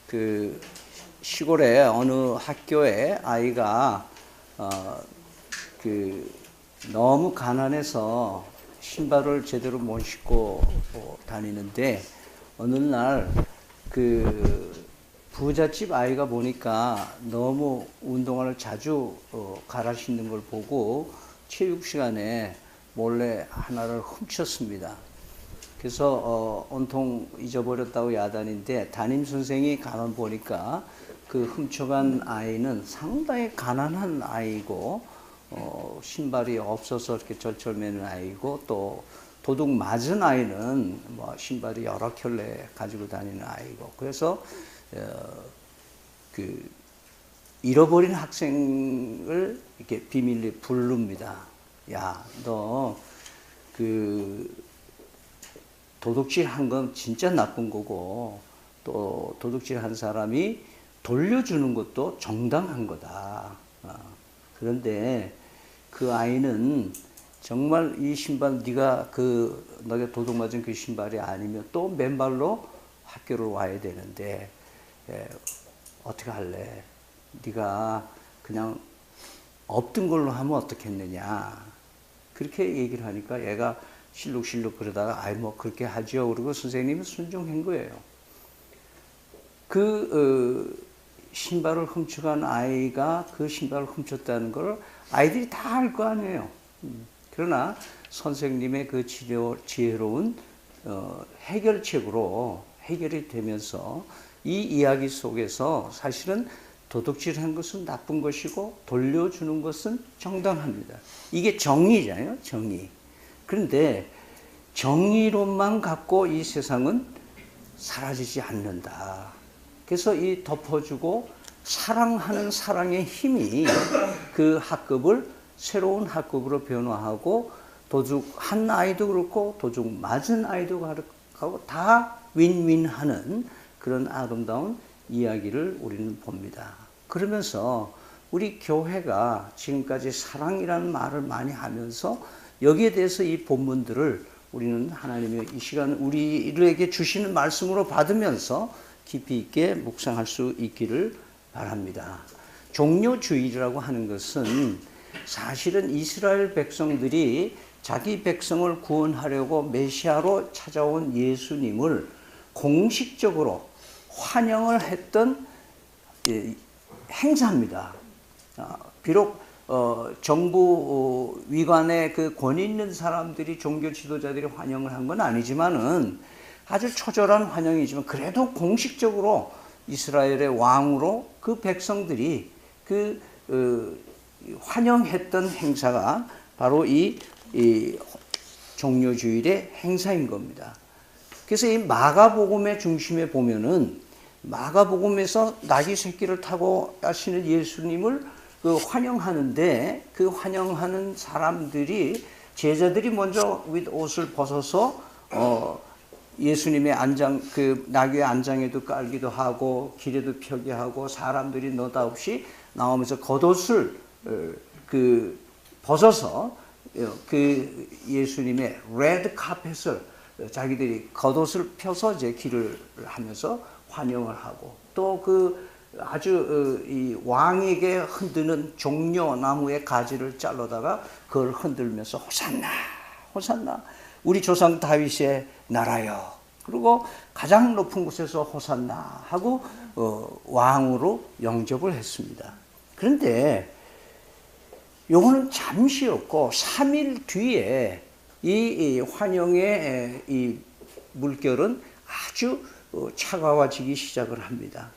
그 시골의 어느 학교에 아이가 그 너무 가난해서 신발을 제대로 못 신고 다니는데 어느 날 그 부잣집 아이가 보니까 너무 운동화를 자주 갈아 신는 걸 보고 체육 시간에 몰래 하나를 훔쳤습니다. 그래서 온통 잊어버렸다고 야단인데 담임 선생이 가만 보니까 그 훔쳐간 아이는 상당히 가난한 아이고 신발이 없어서 이렇게 절절매는 아이고 또 도둑 맞은 아이는 뭐 신발이 여러 켤레 가지고 다니는 아이고 그래서 그 잃어버린 학생을 이렇게 비밀리에 부릅니다. 야, 너 그 도둑질 한 건 진짜 나쁜 거고 또 도둑질 한 사람이 돌려주는 것도 정당한 거다. 그런데 그 아이는 정말 이 신발 네가 너가 도둑 맞은 그 신발이 아니면 또 맨발로 학교를 와야 되는데 어떻게 할래? 네가 그냥 없던 걸로 하면 어떻겠느냐? 그렇게 얘기를 하니까 얘가 실룩실룩 그러다가 아이 뭐 그렇게 하죠. 그리고 선생님이 순종한 거예요. 신발을 훔쳐간 아이가 그 신발을 훔쳤다는 걸 아이들이 다 알 거 아니에요. 그러나 선생님의 그 지혜로운 해결책으로 해결이 되면서 이 이야기 속에서 사실은 도둑질한 것은 나쁜 것이고 돌려주는 것은 정당합니다. 이게 정의잖아요. 정의. 그런데 정의로만 갖고 이 세상은 사라지지 않는다. 그래서 이 덮어주고 사랑하는 사랑의 힘이 그 학급을 새로운 학급으로 변화하고 도둑한 아이도 그렇고 도둑 맞은 아이도 그렇고 다 윈윈하는 그런 아름다운 이야기를 우리는 봅니다. 그러면서 우리 교회가 지금까지 사랑이라는 말을 많이 하면서 여기에 대해서 이 본문들을 우리는 하나님의 이 시간 우리에게 주시는 말씀으로 받으면서 깊이 있게 묵상할 수 있기를 바랍니다. 종료주일이라고 하는 것은 사실은 이스라엘 백성들이 자기 백성을 구원하려고 메시아로 찾아온 예수님을 공식적으로 환영을 했던 행사입니다. 비록 정부 위관의 그 권위 있는 사람들이 종교 지도자들이 환영을 한 건 아니지만은 아주 초절한 환영이지만 그래도 공식적으로 이스라엘의 왕으로 그 백성들이 환영했던 행사가 바로 이 종료주일의 행사인 겁니다. 그래서 이 마가복음의 중심에 보면은 마가복음에서 나귀 새끼를 타고 가시는 예수님을 환영하는데 그 환영하는 사람들이 제자들이 먼저 옷을 벗어서 예수님의 나귀의 안장에도 깔기도 하고 길에도 펴게 하고 사람들이 너다없이 나오면서 겉옷을 벗어서 그 예수님의 레드 카펫을 자기들이 겉옷을 펴서 이제 길을 하면서 환영을 하고 또 아주 이 왕에게 흔드는 종려 나무의 가지를 잘라다가 그걸 흔들면서 호산나 호산나 우리 조상 다윗의 나라여 그리고 가장 높은 곳에서 호산나 하고 왕으로 영접을 했습니다. 그런데 요거는 잠시였고 3일 뒤에 이 환영의 이 물결은 아주 차가워지기 시작을 합니다.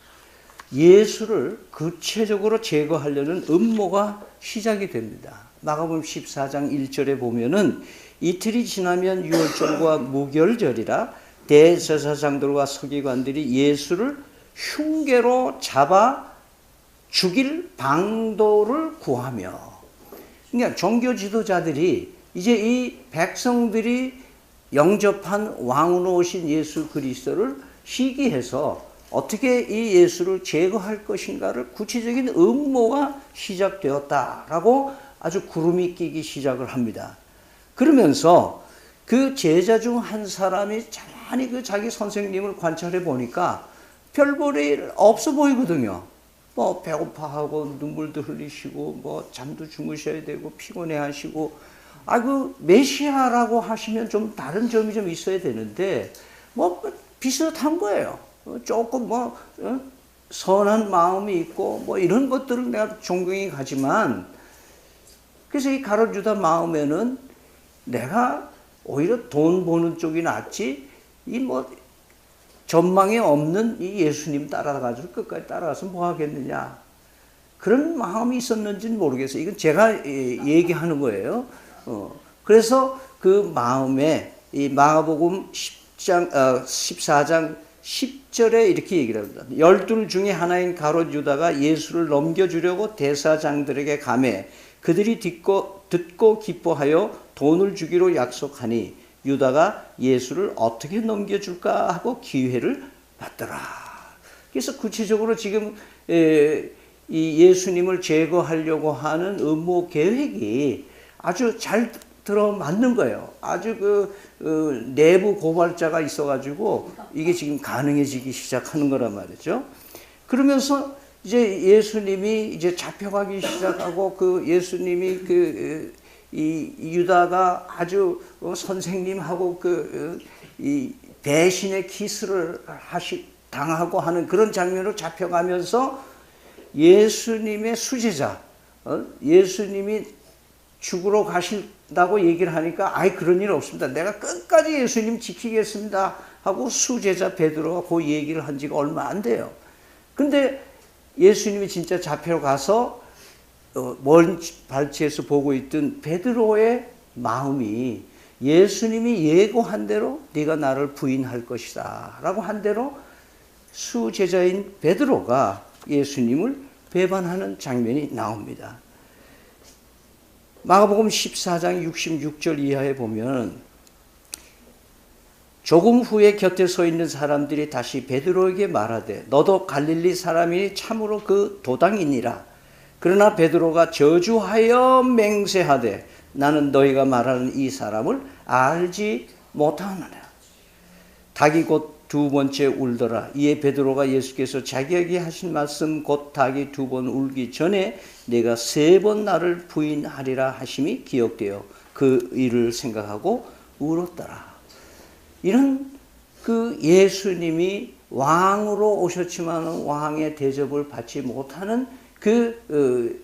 예수를 구체적으로 제거하려는 음모가 시작이 됩니다. 마가복음 14장 1절에 보면은 이틀이 지나면 유월절과 무결절이라 대제사장들과 서기관들이 예수를 흉계로 잡아 죽일 방도를 구하며 그러니까 종교 지도자들이 이제 이 백성들이 영접한 왕으로 오신 예수 그리스도를 시기해서 어떻게 이 예수를 제거할 것인가를 구체적인 음모가 시작되었다라고 아주 구름이 끼기 시작을 합니다. 그러면서 그 제자 중 한 사람이 가만히 자기 선생님을 관찰해 보니까 별 볼 일 없어 보이거든요. 뭐 배고파하고 눈물도 흘리시고 뭐 잠도 주무셔야 되고 피곤해하시고 그 메시아라고 하시면 좀 다른 점이 좀 있어야 되는데 뭐 비슷한 거예요. 조금 뭐 선한 마음이 있고 뭐 이런 것들을 내가 존경이 가지만 그래서 이 가룟 유다 마음에는 내가 오히려 돈 버는 쪽이 낫지 이 뭐 전망이 없는 이 예수님 따라가지고 끝까지 따라가서 뭐 하겠느냐 그런 마음이 있었는지는 모르겠어요. 이건 제가 얘기하는 거예요. 그래서 그 마음에 이 마가복음 14장 10절에 이렇게 얘기를 합니다. 12 중에 하나인 가룟 유다가 예수를 넘겨주려고 대사장들에게 가매 그들이 듣고 기뻐하여 돈을 주기로 약속하니 유다가 예수를 어떻게 넘겨줄까 하고 기회를 받더라. 그래서 구체적으로 지금 이 예수님을 제거하려고 하는 음모 계획이 아주 잘 들어맞는 거예요. 아주 내부 고발자가 있어가지고 이게 지금 가능해지기 시작하는 거란 말이죠. 그러면서 이제 예수님이 이제 잡혀가기 시작하고 그 예수님이 이 유다가 아주 선생님하고 이 배신의 키스를 당하고 하는 그런 장면으로 잡혀가면서 예수님의 수제자, 예수님이 죽으러 가신다고 얘기를 하니까 그런 일 없습니다. 내가 끝까지 예수님 지키겠습니다 하고 수제자 베드로가 그 얘기를 한 지가 얼마 안 돼요. 근데 예수님이 진짜 잡혀가서 먼 발치에서 보고 있던 베드로의 마음이 예수님이 예고한 대로 네가 나를 부인할 것이다 라고 한 대로 수제자인 베드로가 예수님을 배반하는 장면이 나옵니다. 마가복음 14장 66절 이하에 보면 조금 후에 곁에 서 있는 사람들이 다시 베드로에게 말하되 너도 갈릴리 사람이니 참으로 그 도당이니라. 그러나 베드로가 저주하여 맹세하되 나는 너희가 말하는 이 사람을 알지 못하느냐. 닭이 곧 두 번째 울더라. 이에 베드로가 예수께서 자기에게 하신 말씀 곧 닭이 두 번 울기 전에 내가 세 번 나를 부인하리라 하심이 기억되어 그 일을 생각하고 울었더라. 이런 예수님이 왕으로 오셨지만 왕의 대접을 받지 못하는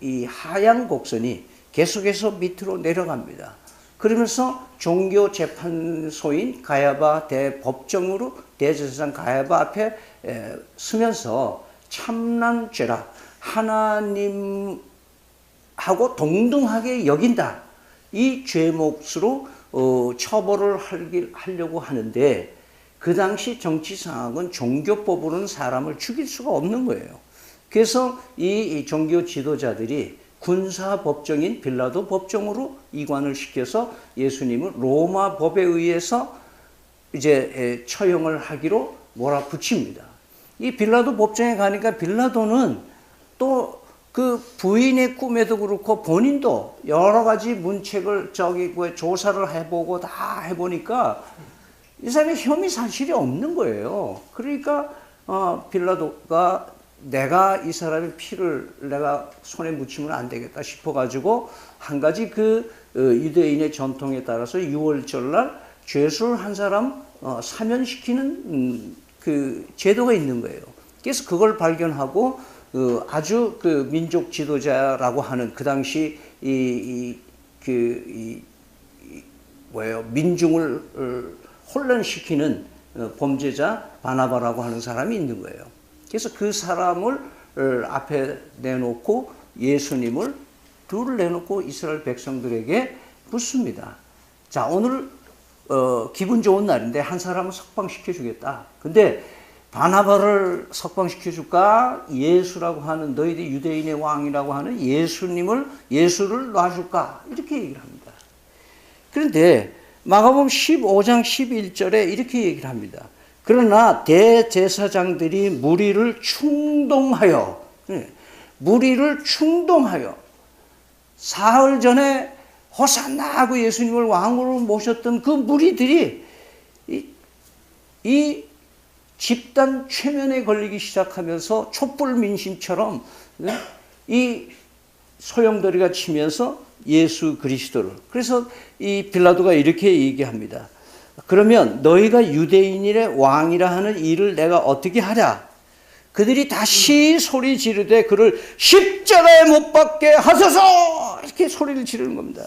이 하얀 곡선이 계속해서 밑으로 내려갑니다. 그러면서 종교 재판소인 가야바 대법정으로 대제사장 가야바 앞에 서면서 참난 죄라 하나님하고 동등하게 여긴다. 이 죄 몫으로 처벌을 하려고 하는데 그 당시 정치 상황은 종교법으로는 사람을 죽일 수가 없는 거예요. 그래서 이 종교 지도자들이 군사 법정인 빌라도 법정으로 이관을 시켜서 예수님을 로마 법에 의해서 이제 처형을 하기로 몰아붙입니다. 이 빌라도 법정에 가니까 빌라도는 또 그 부인의 꿈에도 그렇고 본인도 여러 가지 문책을 조사를 해보고 다 해보니까 이 사람이 혐의 사실이 없는 거예요. 그러니까 빌라도가 내가 이 사람의 피를 내가 손에 묻히면 안 되겠다 싶어가지고 한 가지 유대인의 전통에 따라서 6월절 날 죄수를 한 사람 사면시키는 제도가 있는 거예요. 그래서 그걸 발견하고 아주 민족 지도자라고 하는 그 당시 민중을 혼란시키는 범죄자 바나바라고 하는 사람이 있는 거예요. 그래서 그 사람을 앞에 내놓고 예수님을 둘을 내놓고 이스라엘 백성들에게 묻습니다. 자, 오늘 기분 좋은 날인데 한 사람을 석방시켜 주겠다. 근데 바나바를 석방시켜 줄까? 예수라고 하는 너희들 유대인의 왕이라고 하는 예수를 놔줄까? 이렇게 얘기를 합니다. 그런데 마가복음 15장 11절에 이렇게 얘기를 합니다. 그러나 대제사장들이 무리를 충동하여 사흘 전에 호산나 하고 예수님을 왕으로 모셨던 그 무리들이 이 집단 최면에 걸리기 시작하면서 촛불 민심처럼 이 소용돌이가 치면서 예수 그리스도를, 그래서 이 빌라도가 이렇게 얘기합니다. 그러면 너희가 유대인의 왕이라 하는 일을 내가 어떻게 하랴? 그들이 다시 소리 지르되 그를 십자가에 못 박게 하소서! 이렇게 소리를 지르는 겁니다.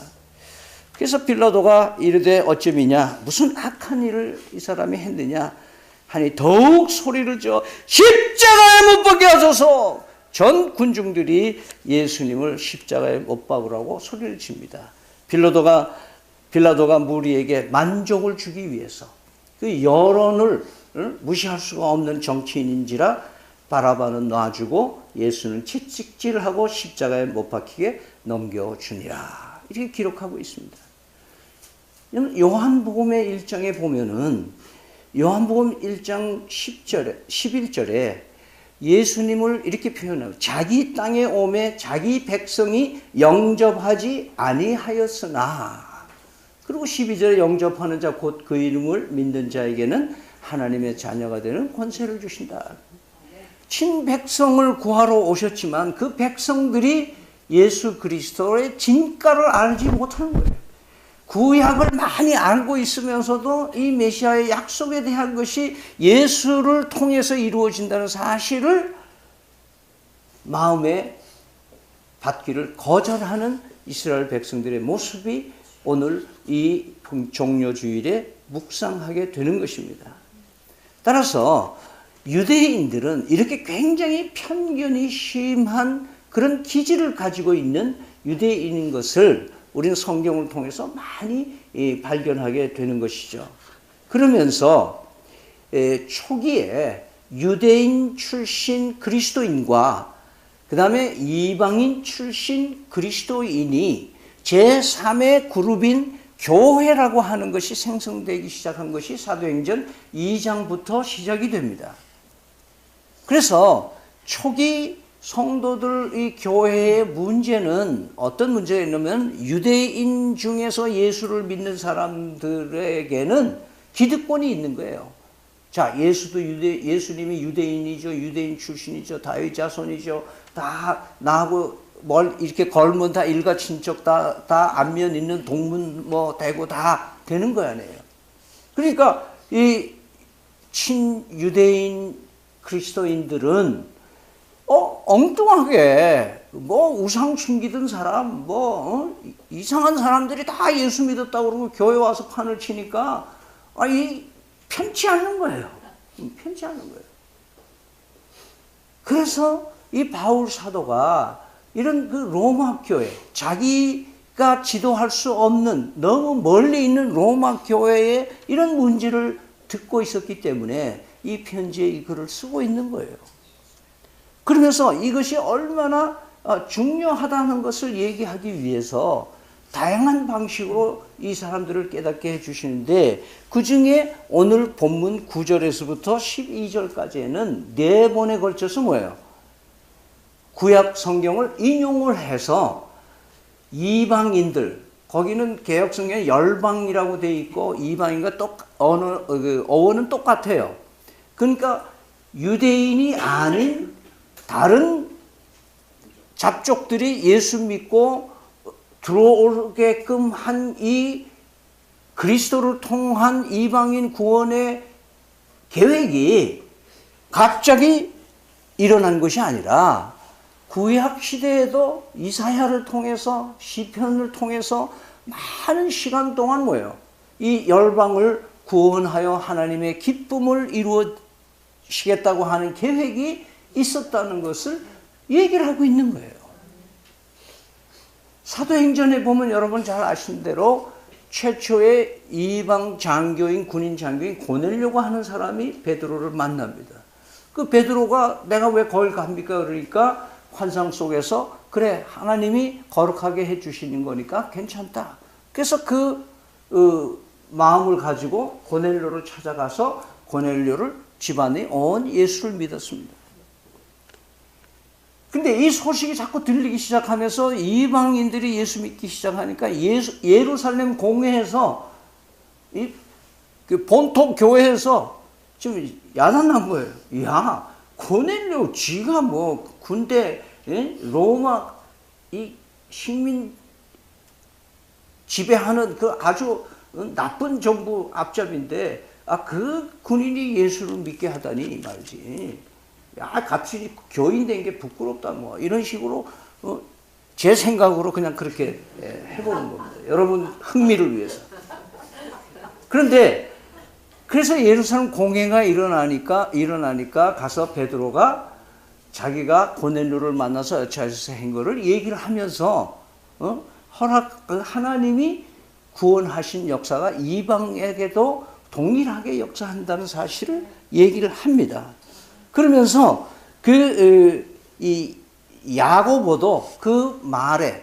그래서 빌라도가 이르되 어찌미냐? 무슨 악한 일을 이 사람이 했느냐? 하니 더욱 소리를 지어 십자가에 못 박게 하소서! 전 군중들이 예수님을 십자가에 못 박으라고 소리를 칩니다. 빌라도가 무리에게 만족을 주기 위해서 그 여론을 무시할 수가 없는 정치인인지라 바라바는 놔주고 예수는 채찍질하고 십자가에 못 박히게 넘겨주니라. 이렇게 기록하고 있습니다. 요한복음의 1장에 보면은 요한복음 1장 11절에 예수님을 이렇게 표현합니다. 자기 땅에 오매 자기 백성이 영접하지 아니하였으나, 그리고 12절에 영접하는 자 곧 그 이름을 믿는 자에게는 하나님의 자녀가 되는 권세를 주신다. 친백성을 구하러 오셨지만 그 백성들이 예수 그리스도의 진가를 알지 못하는 거예요. 구약을 많이 알고 있으면서도 이 메시아의 약속에 대한 것이 예수를 통해서 이루어진다는 사실을 마음에 받기를 거절하는 이스라엘 백성들의 모습이 오늘 이 종려주일에 묵상하게 되는 것입니다. 따라서 유대인들은 이렇게 굉장히 편견이 심한 그런 기질을 가지고 있는 유대인인 것을 우리는 성경을 통해서 많이 발견하게 되는 것이죠. 그러면서 초기에 유대인 출신 그리스도인과 그 다음에 이방인 출신 그리스도인이 제3의 그룹인 교회라고 하는 것이 생성되기 시작한 것이 사도행전 2장부터 시작이 됩니다. 그래서 초기 성도들의 교회의 문제는 어떤 문제가 있냐면 유대인 중에서 예수를 믿는 사람들에게는 기득권이 있는 거예요. 자, 예수님이 유대인이죠. 유대인 출신이죠. 다윗 자손이죠. 다 나하고 이렇게 걸면 다 일가 친척 다 안면 있는 동문 되고 다 되는 거 아니에요. 그러니까 이 친유대인 그리스도인들은 엉뚱하게 우상 숨기던 사람 이상한 사람들이 다 예수 믿었다고 그러고 교회 와서 판을 치니까 편치 않는 거예요. 편치 않는 거예요. 그래서 이 바울 사도가 이런 그 로마 교회, 자기가 지도할 수 없는 너무 멀리 있는 로마 교회의 이런 문제를 듣고 있었기 때문에 이 편지에 이 글을 쓰고 있는 거예요. 그러면서 이것이 얼마나 중요하다는 것을 얘기하기 위해서 다양한 방식으로 이 사람들을 깨닫게 해주시는데, 그 중에 오늘 본문 9절에서부터 12절까지는 4번에 걸쳐서 뭐예요? 구약 성경을 인용을 해서 이방인들, 거기는 개역 성경에 열방이라고 되어 있고 이방인과 어원은 똑같아요. 그러니까 유대인이 아닌 다른 잡족들이 예수 믿고 들어오게끔 한 이 그리스도를 통한 이방인 구원의 계획이 갑자기 일어난 것이 아니라 구약 시대에도 이사야를 통해서 시편을 통해서 많은 시간 동안 뭐예요? 이 열방을 구원하여 하나님의 기쁨을 이루어지겠다고 하는 계획이 있었다는 것을 얘기를 하고 있는 거예요. 사도행전에 보면 여러분 잘 아시는 대로 최초의 이방 장교인, 군인 장교인 고넬료가 하는 사람이 베드로를 만납니다. 그 베드로가 내가 왜 거길 갑니까? 그러니까 환상 속에서 그래 하나님이 거룩하게 해주시는 거니까 괜찮다. 그래서 그 마음을 가지고 고넬료를 찾아가서 고넬료를 집안에 온 예수를 믿었습니다. 근데 이 소식이 자꾸 들리기 시작하면서 이방인들이 예수 믿기 시작하니까 예루살렘 공회에서 그 본토 교회에서 좀 야단난 거예요. 야, 고넬료 쥐가 뭐 군대, 로마 이 식민 지배하는 그 아주 나쁜 정부 앞잡인데, 그 군인이 예수를 믿게 하다니 말이지. 야, 같이 교인 된 게 부끄럽다 뭐 이런 식으로 제 생각으로 그냥 그렇게 해보는 겁니다. 여러분 흥미를 위해서. 그런데 그래서 예루살렘 공회가 일어나니까 가서 베드로가 자기가 고넬료를 만나서 여차해서 한 거를 얘기를 하면서 하나님이 구원하신 역사가 이방에게도 동일하게 역사한다는 사실을 얘기를 합니다. 그러면서 이 야고보도 그 말에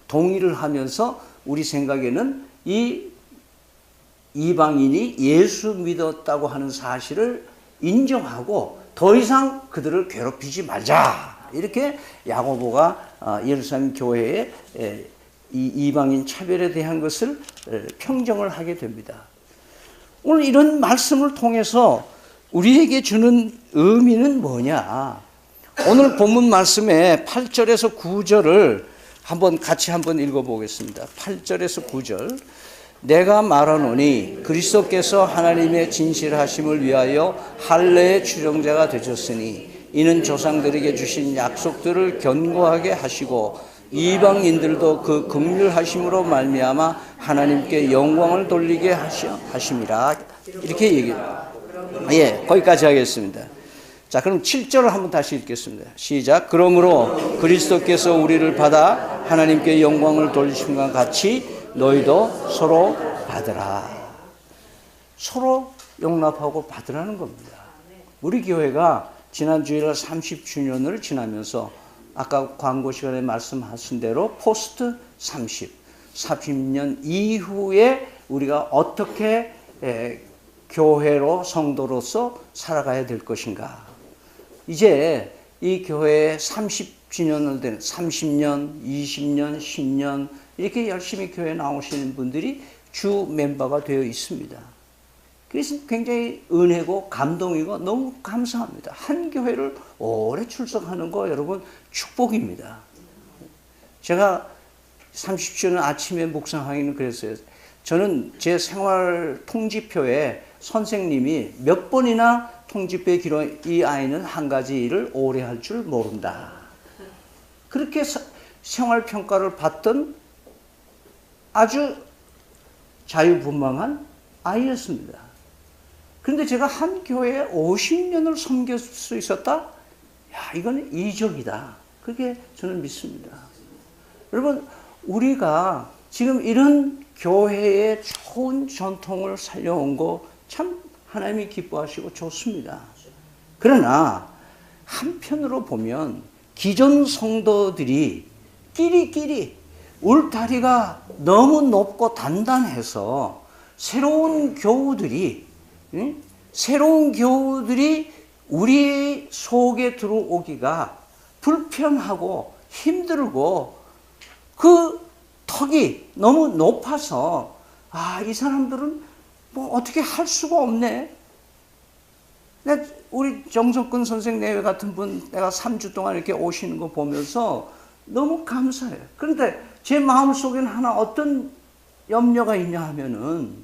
동의를 하면서 우리 생각에는 이 이방인이 예수 믿었다고 하는 사실을 인정하고 더 이상 그들을 괴롭히지 말자. 이렇게 야고보가 예루살렘 교회에 이 이방인 차별에 대한 것을 평정을 하게 됩니다. 오늘 이런 말씀을 통해서 우리에게 주는 의미는 뭐냐? 오늘 본문 말씀의 8절에서 9절을 같이 한번 읽어보겠습니다. 8절에서 9절. 내가 말하노니 그리스도께서 하나님의 진실하심을 위하여 할례의 추종자가 되셨으니 이는 조상들에게 주신 약속들을 견고하게 하시고 이방인들도 그 긍휼하심으로 말미암아 하나님께 영광을 돌리게 하심이라. 이렇게 얘기해요. 거기까지 하겠습니다. 자, 그럼 7절을 한번 다시 읽겠습니다. 시작. 그러므로 그리스도께서 우리를 받아 하나님께 영광을 돌리심과 같이 너희도 서로 받으라. 서로 용납하고 받으라는 겁니다. 우리 교회가 지난 주일날 30주년을 지나면서 아까 광고 시간에 말씀하신 대로 포스트 30년 이후에 우리가 어떻게 교회로 성도로서 살아가야 될 것인가. 이제 이 교회에 30주년을 된 30년, 20년, 10년 이렇게 열심히 교회에 나오시는 분들이 주 멤버가 되어 있습니다. 그래서 굉장히 은혜고 감동이고 너무 감사합니다. 한 교회를 오래 출석하는 거 여러분 축복입니다. 제가 30주년 아침에 묵상하기는 그랬어요. 저는 제 생활 통지표에 선생님이 몇 번이나 통지표에 기록 이 아이는 한 가지 일을 오래 할 줄 모른다. 그렇게 생활평가를 받던 아주 자유분방한 아이였습니다. 그런데 제가 한 교회에 50년을 섬길 수 있었다? 야, 이건 이적이다. 그렇게 저는 믿습니다. 여러분, 우리가 지금 이런 교회의 좋은 전통을 살려온 거 참 하나님이 기뻐하시고 좋습니다. 그러나 한편으로 보면 기존 성도들이 끼리끼리 울타리가 너무 높고 단단해서 새로운 교우들이 우리 속에 들어오기가 불편하고 힘들고 그 턱이 너무 높아서 이 사람들은 뭐 어떻게 할 수가 없네. 우리 정성근 선생 내외 같은 분 내가 3주 동안 이렇게 오시는 거 보면서 너무 감사해요. 그런데 제 마음속에는 하나 어떤 염려가 있냐 하면은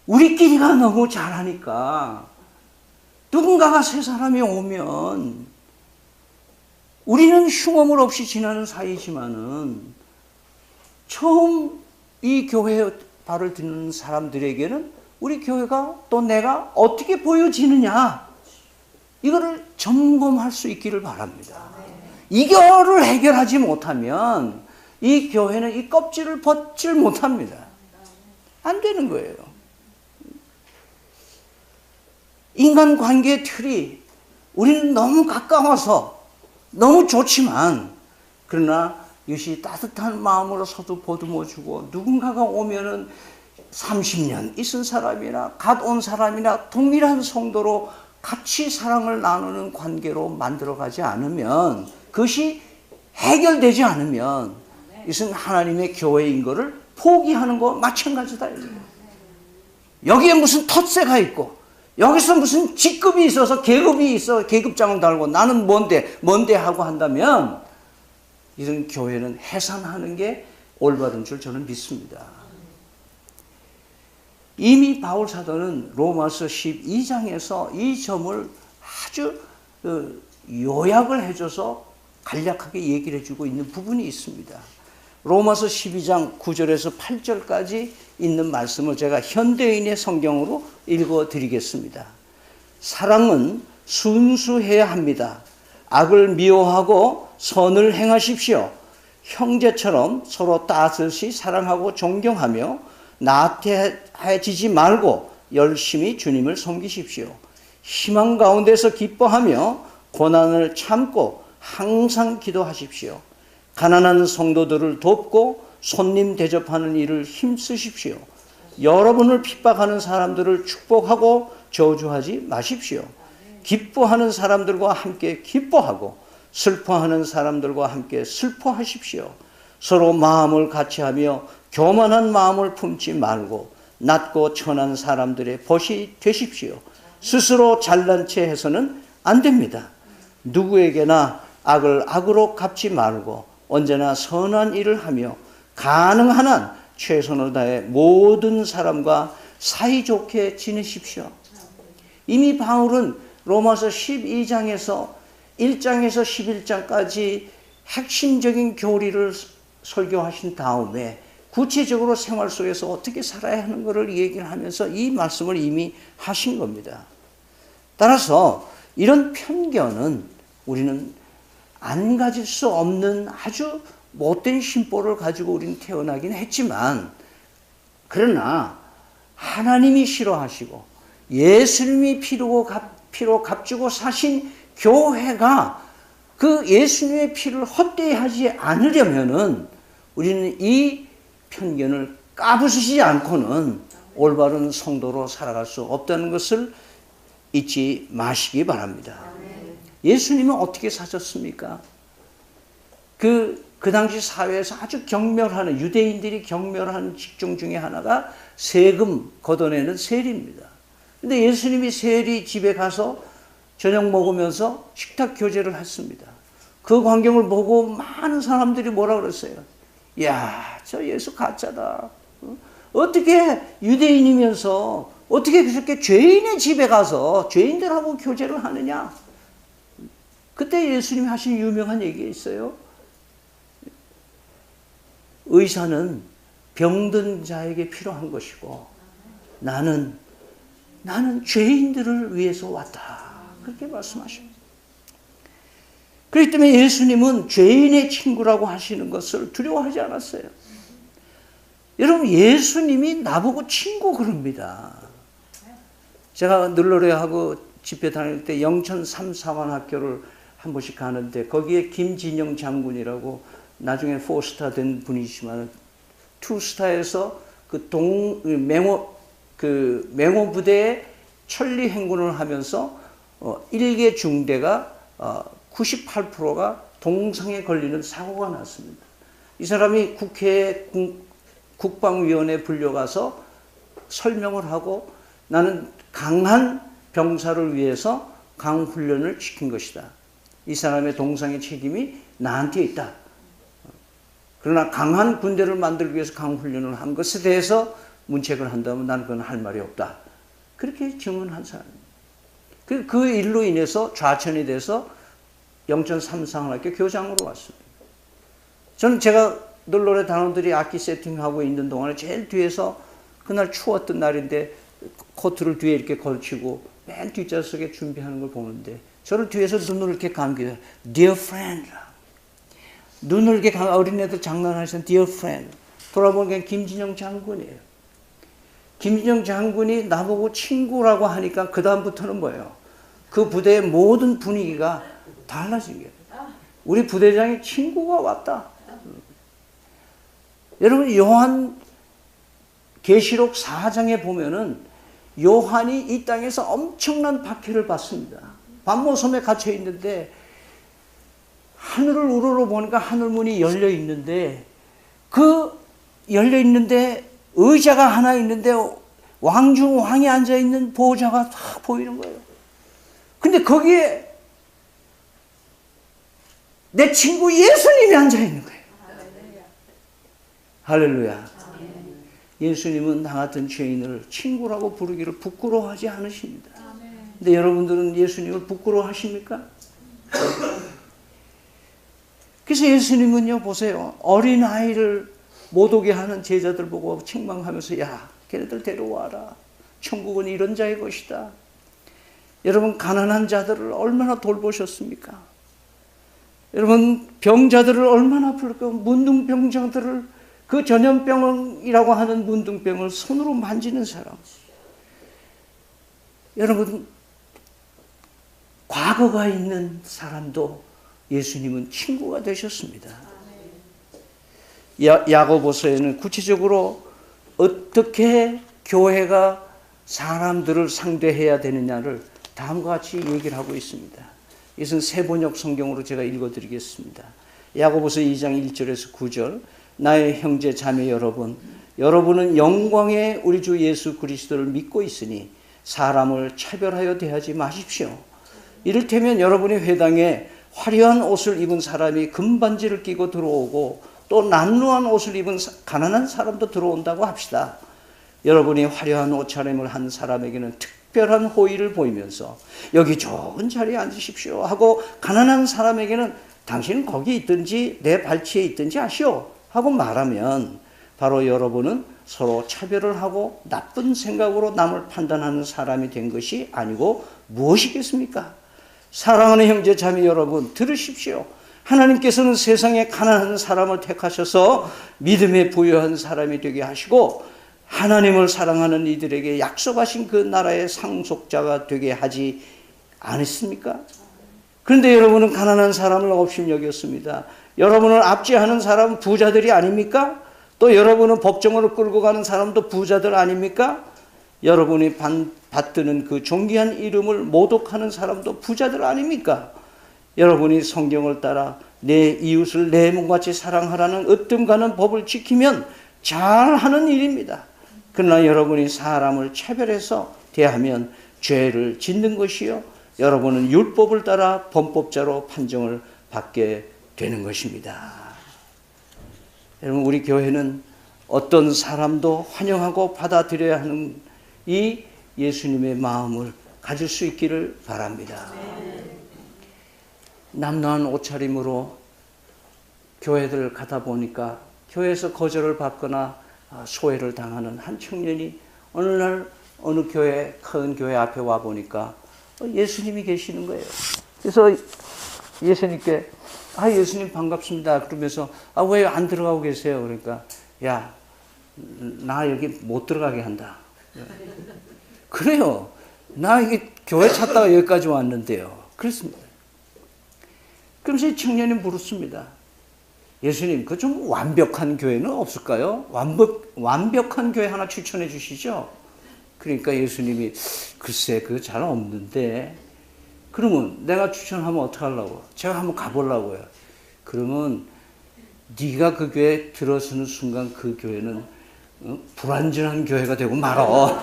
우리끼리가 너무 잘하니까 누군가가 새 사람이 오면 우리는 흉엄을 없이 지나는 사이지만은 처음 이 교회에 발을 드는 사람들에게는 우리 교회가 또 내가 어떻게 보여지느냐 이거를 점검할 수 있기를 바랍니다. 이거를 해결하지 못하면 이 교회는 이 껍질을 벗질 못합니다. 안 되는 거예요. 인간관계의 틀이 우리는 너무 가까워서 너무 좋지만 그러나 이것이 따뜻한 마음으로 서도 보듬어주고 누군가가 오면은 30년 있은 사람이나 갓 온 사람이나 동일한 성도로 같이 사랑을 나누는 관계로 만들어가지 않으면 그것이 해결되지 않으면 이것은 하나님의 교회인 것을 포기하는 거 마찬가지다. 여기에 무슨 텃세가 있고 여기서 무슨 직급이 있어서 계급이 있어 계급장을 달고 나는 뭔데 하고 한다면 이런 교회는 해산하는 게 올바른 줄 저는 믿습니다. 이미 바울 사도는 로마서 12장에서 이 점을 아주 요약을 해줘서 간략하게 얘기를 해주고 있는 부분이 있습니다. 로마서 12장 9절에서 8절까지 있는 말씀을 제가 현대인의 성경으로 읽어드리겠습니다. 사랑은 순수해야 합니다. 악을 미워하고 선을 행하십시오. 형제처럼 서로 따뜻이 사랑하고 존경하며 나태해지지 말고 열심히 주님을 섬기십시오. 희망 가운데서 기뻐하며 고난을 참고 항상 기도하십시오. 가난한 성도들을 돕고 손님 대접하는 일을 힘쓰십시오. 여러분을 핍박하는 사람들을 축복하고 저주하지 마십시오. 기뻐하는 사람들과 함께 기뻐하고 슬퍼하는 사람들과 함께 슬퍼하십시오. 서로 마음을 같이하며 교만한 마음을 품지 말고 낮고 천한 사람들의 벗이 되십시오. 스스로 잘난 체 해서는 안 됩니다. 누구에게나 악을 악으로 갚지 말고 언제나 선한 일을 하며 가능한 한 최선을 다해 모든 사람과 사이좋게 지내십시오. 이미 바울은 로마서 12장에서 1장에서 11장까지 핵심적인 교리를 설교하신 다음에 구체적으로 생활 속에서 어떻게 살아야 하는 것을 얘기를 하면서 이 말씀을 이미 하신 겁니다. 따라서 이런 편견은 우리는 안 가질 수 없는 아주 못된 심보를 가지고 우리는 태어나긴 했지만, 그러나 하나님이 싫어하시고 예수님이 피로 값주고 사신 교회가 그 예수님의 피를 헛되이 하지 않으려면은 우리는 이 편견을 까부수지 않고는 올바른 성도로 살아갈 수 없다는 것을 잊지 마시기 바랍니다. 예수님은 어떻게 사셨습니까? 그 당시 사회에서 아주 경멸하는, 유대인들이 경멸하는 직종 중에 하나가 세금 걷어내는 세리입니다. 근데 예수님이 세리 집에 가서 저녁 먹으면서 식탁 교제를 했습니다. 그 광경을 보고 많은 사람들이 뭐라 그랬어요? 야, 저 예수 가짜다. 어떻게 유대인이면서 어떻게 그렇게 죄인의 집에 가서 죄인들하고 교제를 하느냐? 그때 예수님이 하신 유명한 얘기가 있어요. 의사는 병든 자에게 필요한 것이고 나는 죄인들을 위해서 왔다. 그렇게 말씀하십니다. 그렇기 때문에 예수님은 죄인의 친구라고 하시는 것을 두려워하지 않았어요. 여러분, 예수님이 나보고 친구 그럽니다. 제가 늘러레하고 집회 다닐 때 영천 삼사관학교를 한 번씩 가는데 거기에 김진영 장군이라고 나중에 4스타 된 분이지만 2스타에서 맹호 부대에 천리 행군을 하면서 일개 중대가 98%가 동상에 걸리는 사고가 났습니다. 이 사람이 국회에 국방위원회에 불려가서 설명을 하고 나는 강한 병사를 위해서 강훈련을 시킨 것이다. 이 사람의 동상의 책임이 나한테 있다. 그러나 강한 군대를 만들기 위해서 강훈련을 한 것에 대해서 문책을 한다면 나는 그건 할 말이 없다. 그렇게 증언한 사람입니다. 그 일로 인해서 좌천이 돼서 영천 삼사관학교 교장으로 왔습니다. 저는 제가 늘노래 단원들이 악기 세팅하고 있는 동안에 제일 뒤에서 그날 추웠던 날인데 코트를 뒤에 이렇게 걸치고 맨 뒷좌석에 준비하는 걸 보는데 저를 뒤에서 눈을 이렇게 감기다. Dear friend. 눈을 이렇게 어린애들 장난하시는 Dear friend. 돌아보니까 김진영 장군이에요. 김진영 장군이 나보고 친구라고 하니까 그 다음부터는 뭐예요? 그 부대의 모든 분위기가 달라진 거예요. 우리 부대장이 친구가 왔다. 여러분, 요한 계시록 4장에 보면은 요한이 이 땅에서 엄청난 박해를 받습니다. 반모섬에 갇혀 있는데 하늘을 우러러 보니까 하늘문이 열려 있는데 그 열려 있는데 의자가 하나 있는데 왕 중 왕이 앉아있는 보호자가 다 보이는 거예요. 근데 거기에 내 친구 예수님이 앉아있는 거예요. 할렐루야. 예수님은 나 같은 죄인을 친구라고 부르기를 부끄러워하지 않으십니다. 근데 여러분들은 예수님을 부끄러워하십니까? 그래서 예수님은요, 보세요. 어린아이를 못 오게 하는 제자들 보고 책망하면서, 야, 걔네들 데려와라. 천국은 이런 자의 것이다. 여러분, 가난한 자들을 얼마나 돌보셨습니까? 여러분, 병자들을 얼마나 부르고, 문둥병자들을, 그 전염병이라고 하는 문둥병을 손으로 만지는 사람. 여러분, 과거가 있는 사람도 예수님은 친구가 되셨습니다. 야고보서에는 구체적으로 어떻게 교회가 사람들을 상대해야 되느냐를 다음과 같이 얘기를 하고 있습니다. 이것은 세번역 성경으로 제가 읽어드리겠습니다. 야고보서 2장 1절에서 9절. 나의 형제 자매 여러분, 여러분은 영광의 우리 주 예수 그리스도를 믿고 있으니 사람을 차별하여 대하지 마십시오. 이를테면 여러분의 회당에 화려한 옷을 입은 사람이 금반지를 끼고 들어오고 또 남루한 옷을 입은 가난한 사람도 들어온다고 합시다. 여러분이 화려한 옷차림을 한 사람에게는 특별한 호의를 보이면서 여기 좋은 자리에 앉으십시오 하고, 가난한 사람에게는 당신은 거기 있든지 내 발치에 있든지 하시오 하고 말하면 바로 여러분은 서로 차별을 하고 나쁜 생각으로 남을 판단하는 사람이 된 것이 아니고 무엇이겠습니까? 사랑하는 형제 자매 여러분, 들으십시오. 하나님께서는 세상에 가난한 사람을 택하셔서 믿음에 부유한 사람이 되게 하시고 하나님을 사랑하는 이들에게 약속하신 그 나라의 상속자가 되게 하지 않았습니까? 그런데 여러분은 가난한 사람을 업신여겼습니다. 여러분을 압제하는 사람은 부자들이 아닙니까? 또 여러분은 법정으로 끌고 가는 사람도 부자들 아닙니까? 여러분이 받드는 그 존귀한 이름을 모독하는 사람도 부자들 아닙니까? 여러분이 성경을 따라 내 이웃을 내 몸같이 사랑하라는 으뜸 가는 법을 지키면 잘하는 일입니다. 그러나 여러분이 사람을 차별해서 대하면 죄를 짓는 것이요, 여러분은 율법을 따라 범법자로 판정을 받게 되는 것입니다. 여러분, 우리 교회는 어떤 사람도 환영하고 받아들여야 하는 이 예수님의 마음을 가질 수 있기를 바랍니다. 남루한 옷차림으로 교회들 가다 보니까 교회에서 거절을 받거나 소외를 당하는 한 청년이 어느 날 어느 교회, 큰 교회 앞에 와 보니까 예수님이 계시는 거예요. 그래서 예수님께 예수님 반갑습니다 그러면서 왜 안 들어가고 계세요? 그러니까 야, 나 여기 못 들어가게 한다. 그래요. 나 이게 교회 찾다가 여기까지 왔는데요. 그렇습니다. 그러면서 이 청년이 물었습니다. 예수님, 그 좀 완벽한 교회는 없을까요? 완벽한 교회 하나 추천해 주시죠. 그러니까 예수님이 글쎄 그 잘 없는데, 그러면 내가 추천하면 어떡하려고? 제가 한번 가보려고요. 그러면 네가 그 교회에 들어서는 순간 그 교회는 불완전한 교회가 되고 말어.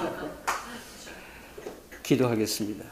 기도하겠습니다.